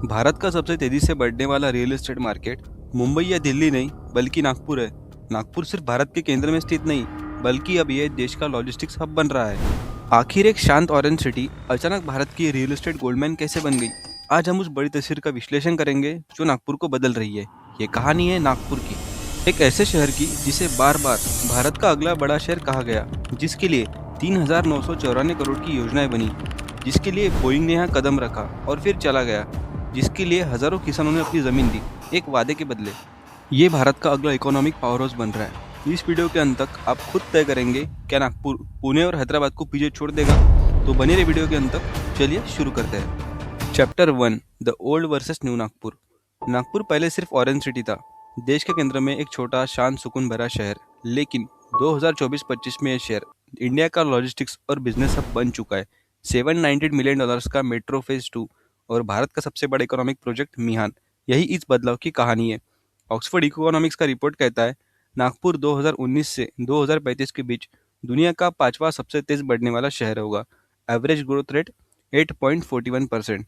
भारत का सबसे तेजी से बढ़ने वाला रियल एस्टेट मार्केट मुंबई या दिल्ली नहीं बल्कि नागपुर है। नागपुर सिर्फ भारत के केंद्र में स्थित नहीं बल्कि अब यह देश का लॉजिस्टिक्स हब बन रहा है। आखिर एक शांत ऑरेंज सिटी अचानक भारत की रियल एस्टेट गोल्डमैन कैसे बन गई? आज हम उस बड़ी तस्वीर का विश्लेषण करेंगे जो नागपुर को बदल रही है। ये कहानी है नागपुर की, एक ऐसे शहर की जिसे बार बार भारत का अगला बड़ा शहर कहा गया, जिसके लिए 3,994 करोड़ की योजनाएं बनी, जिसके लिए बोइंग ने यहाँ कदम रखा और फिर चला गया, जिसके लिए हजारों किसानों ने अपनी जमीन दी एक वादे के बदले। ये भारत का अगला इकोनॉमिक पावर हाउस बन रहा है। इस वीडियो के अंत तक आप खुद तय करेंगे क्या नागपुर पुणे और हैदराबाद को पीछे छोड़ देगा। तो बने रहे वीडियो के अंत तक। चलिए शुरू करते हैं। Chapter 1, the old versus new Nagpur. Nagpur पहले सिर्फ ऑरेंज सिटी था, देश के केंद्र में एक छोटा शांत सुकून भरा शहर। लेकिन 2024-25 में यह शहर इंडिया का लॉजिस्टिक्स और बिजनेस हब बन चुका है। $798 मिलियन का मेट्रो फेज 2 और भारत का सबसे बड़ा इकोनॉमिक प्रोजेक्ट मिहान, यही इस बदलाव की कहानी है। ऑक्सफोर्ड इकोनॉमिक्स का रिपोर्ट कहता है नागपुर 2019 से 2035 के बीच दुनिया का 5वां सबसे तेज बढ़ने वाला शहर होगा। Average growth rate 8.41%।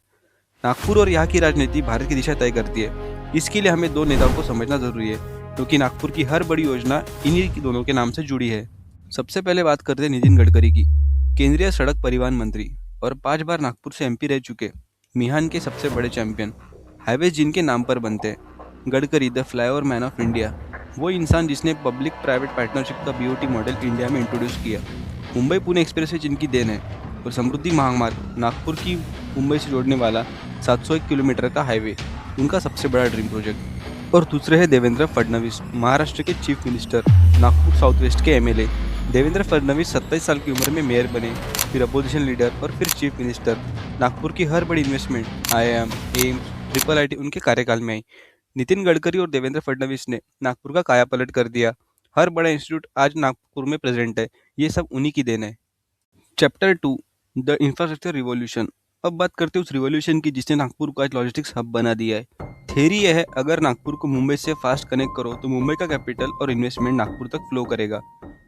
नागपुर और यहाँ की राजनीति भारत की दिशा तय करती है। इसके लिए हमें दो नेताओं को समझना जरूरी है, क्योंकि नागपुर की हर बड़ी योजना इन्हीं दोनों के नाम से जुड़ी है। सबसे पहले बात करते हैं नितिन गडकरी की। केंद्रीय सड़क परिवहन मंत्री और 5 बार नागपुर से एमपी रह चुके मिहान के सबसे बड़े चैंपियन। हाईवे जिनके नाम पर बनते हैं। Gadkari the flyover man of India, वो इंसान जिसने पब्लिक प्राइवेट पार्टनरशिप का बीओटी मॉडल इंडिया में इंट्रोड्यूस किया। मुंबई पुणे एक्सप्रेसवे जिनकी देन है। और समृद्धि महामार्ग, नागपुर की मुंबई से जोड़ने वाला 701 किलोमीटर का हाईवे, उनका सबसे बड़ा ड्रीम प्रोजेक्ट। और दूसरे है देवेंद्र फडणवीस, महाराष्ट्र के chief minister, Nagpur south west के एमएलए। देवेंद्र फडणवीस 27 साल की उम्र में मेयर बने, फिर अपोजिशन लीडर और फिर चीफ मिनिस्टर। नागपुर की हर बड़ी investment, IIM, AIIMS, triple IT उनके कार्यकाल में आई। नितिन गडकरी और देवेंद्र फडणवीस ने नागपुर का कायापलट कर दिया। हर बड़ा इंस्टीट्यूट आज नागपुर में प्रेजेंट है। ये सब उन्हीं की देन है। Chapter 2, the infrastructure revolution. अब बात करते हैं उस रिवॉल्यूशन की जिसने नागपुर को आज लॉजिस्टिक्स हब बना दिया है। थ्योरी यह है, अगर नागपुर को मुंबई से फास्ट कनेक्ट करो तो मुंबई का कैपिटल और इन्वेस्टमेंट नागपुर तक फ्लो करेगा।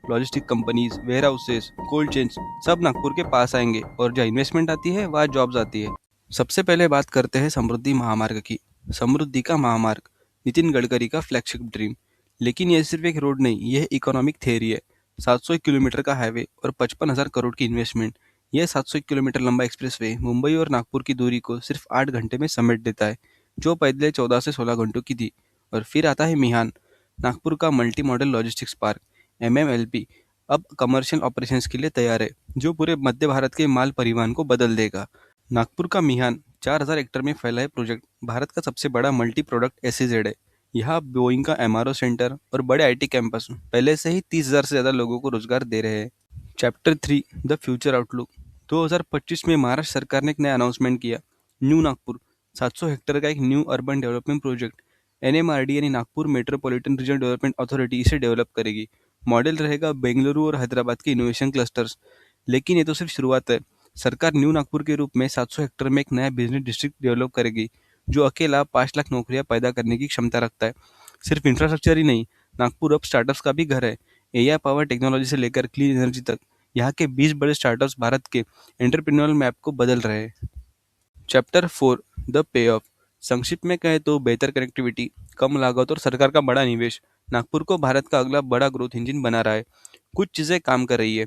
Logistic companies, warehouses, cold chains सब नागपुर के पास आएंगे और जहाँ इन्वेस्टमेंट आती है वहाँ जॉब्स आती है। सबसे पहले बात करते हैं समृद्धि महामार्ग की। समृद्धि का महामार्ग नितिन गडकरी का फ्लैगशिप ड्रीम। लेकिन यह सिर्फ एक रोड नहीं, यह इकोनॉमिक थ्योरी है। 701 किलोमीटर का हाईवे और 55,000 करोड़ की इन्वेस्टमेंट। यह 701 किलोमीटर लंबा एक्सप्रेसवे मुंबई और नागपुर की दूरी को सिर्फ 8 घंटे में समेट देता है, जो पहले 14 से 16 घंटों की थी। और फिर आता है मिहान, नागपुर का multi modal logistics park, MMLP, अब कमर्शियल ऑपरेशंस के लिए तैयार है, जो पूरे मध्य भारत के माल परिवहन को बदल देगा। नागपुर का मिहान 4,000 हेक्टेयर में फैला है प्रोजेक्ट भारत का सबसे बड़ा मल्टी प्रोडक्ट SEZ है। यहाँ बोइंग का MRO सेंटर और बड़े IT कैंपस पहले से ही 30,000 से ज़्यादा लोगों को रोजगार दे रहे हैं। Chapter 3, the future outlook. 2025 में महाराष्ट्र सरकार ने एक नया अनाउंसमेंट किया। न्यू नागपुर 700 हेक्टेयर का एक new urban development project. NMRD यानी Nagpur metropolitan region development authority इसे डेवलप करेगी। मॉडल रहेगा बेंगलुरु और हैदराबाद के इनोवेशन क्लस्टर्स। लेकिन ये तो सिर्फ शुरुआत है। सरकार न्यू नागपुर के रूप में 700 हेक्टेयर में एक नया बिजनेस डिस्ट्रिक्ट डेवलप करेगी, जो अकेला 5 लाख नौकरियां पैदा करने की क्षमता रखता है। सिर्फ इंफ्रास्ट्रक्चर ही नहीं, नागपुर अब स्टार्टअप्स का भी घर है। AI पावर टेक्नोलॉजी से लेकर क्लीन एनर्जी तक यहाँ के 20 बड़े स्टार्टअप्स भारत के एंटरप्रेन्योरल मैप को बदल रहे हैं। Chapter 4, the pay of. संक्षिप्त में कहें तो बेहतर कनेक्टिविटी, कम लागत और सरकार का बड़ा निवेश नागपुर को भारत का अगला बड़ा ग्रोथ इंजन बना रहा है। कुछ चीज़ें काम कर रही है।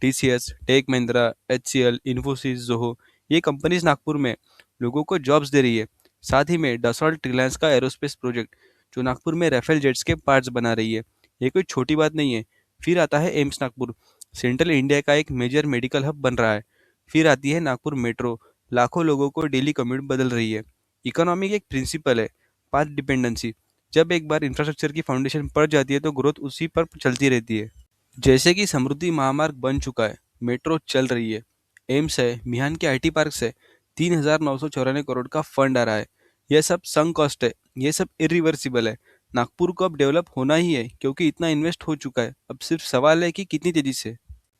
TCS, Tech Mahindra, HCL, Infosys, Zoho, ये कंपनीज नागपुर में लोगों को जॉब्स दे रही है। साथ ही में डसॉल्ट, रिलायंस का एरोस्पेस प्रोजेक्ट, जो नागपुर में राफेल जेट्स के पार्ट्स बना रही है। ये कोई छोटी बात नहीं है। फिर आता है एम्स नागपुर, सेंट्रल इंडिया का एक मेजर मेडिकल हब बन रहा है। फिर आती है नागपुर मेट्रो, लाखों लोगों को डेली कम्यूट बदल रही है। इकोनॉमी की एक प्रिंसिपल है, पाथ डिपेंडेंसी। जब एक बार इंफ्रास्ट्रक्चर की फाउंडेशन पड़ जाती है तो ग्रोथ उसी पर चलती रहती है। जैसे कि समृद्धि महामार्ग बन चुका है, मेट्रो चल रही है, एम्स है, मिहान के IT पार्क है, 3,994 करोड़ का फंड आ रहा है। यह सब संक कॉस्ट है, ये सब इरिवर्सिबल है। नागपुर को अब डेवलप होना ही है, क्योंकि इतना इन्वेस्ट हो चुका है। अब सिर्फ सवाल है कि कितनी तेजी से।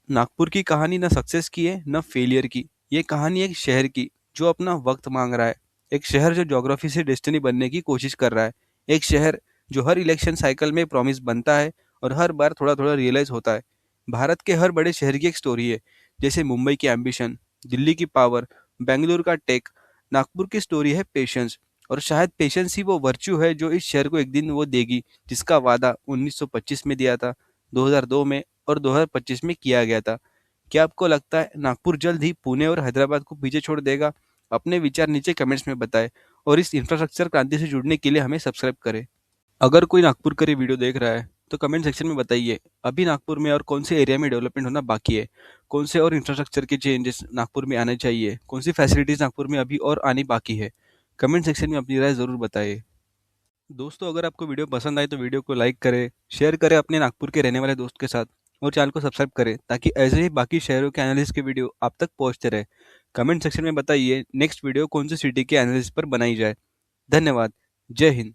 नागपुर की कहानी न सक्सेस की है न फेलियर की। ये कहानी एक शहर की जो अपना वक्त मांग रहा है। एक शहर जो ज्योग्राफी से डेस्टिनी बनने की कोशिश कर रहा है। एक शहर जो हर इलेक्शन साइकिल में प्रॉमिस बनता है और हर बार थोड़ा थोड़ा रियलाइज होता है। भारत के हर बड़े शहर की एक स्टोरी है, जैसे मुंबई की एम्बिशन, दिल्ली की पावर, बेंगलुरु का टेक, नागपुर की स्टोरी है पेशेंस, और शायद पेशेंस ही वो वर्च्यू है जो इस शहर को एक दिन वो देगी जिसका वादा 1925 में दिया था, 2002 में और 2025 में किया गया था। क्या आपको लगता है नागपुर जल्द ही पुणे और हैदराबाद को पीछे छोड़ देगा? अपने विचार नीचे कमेंट्स में बताएं, और इस इंफ्रास्ट्रक्चर क्रांति से जुड़ने के लिए हमें सब्सक्राइब करें। अगर कोई नागपुर का ये वीडियो देख रहा है तो कमेंट सेक्शन में बताइए अभी नागपुर में और कौन से एरिया में डेवलपमेंट होना बाकी है, कौन से और इंफ्रास्ट्रक्चर के चेंजेस नागपुर में आने चाहिए, कौन सी फैसिलिटीज़ नागपुर में अभी और आनी बाकी है। कमेंट सेक्शन में अपनी राय ज़रूर बताइए। दोस्तों, अगर आपको वीडियो पसंद आए तो वीडियो को लाइक करें, शेयर करें अपने नागपुर के रहने वाले दोस्त के साथ, और चैनल को सब्सक्राइब करें ताकि ऐसे ही बाकी शहरों के एनालिसिस के वीडियो आप तक पहुंचते रहे। कमेंट सेक्शन में बताइए नेक्स्ट वीडियो कौन सी सिटी के एनालिसिस पर बनाई जाए। धन्यवाद। जय हिंद।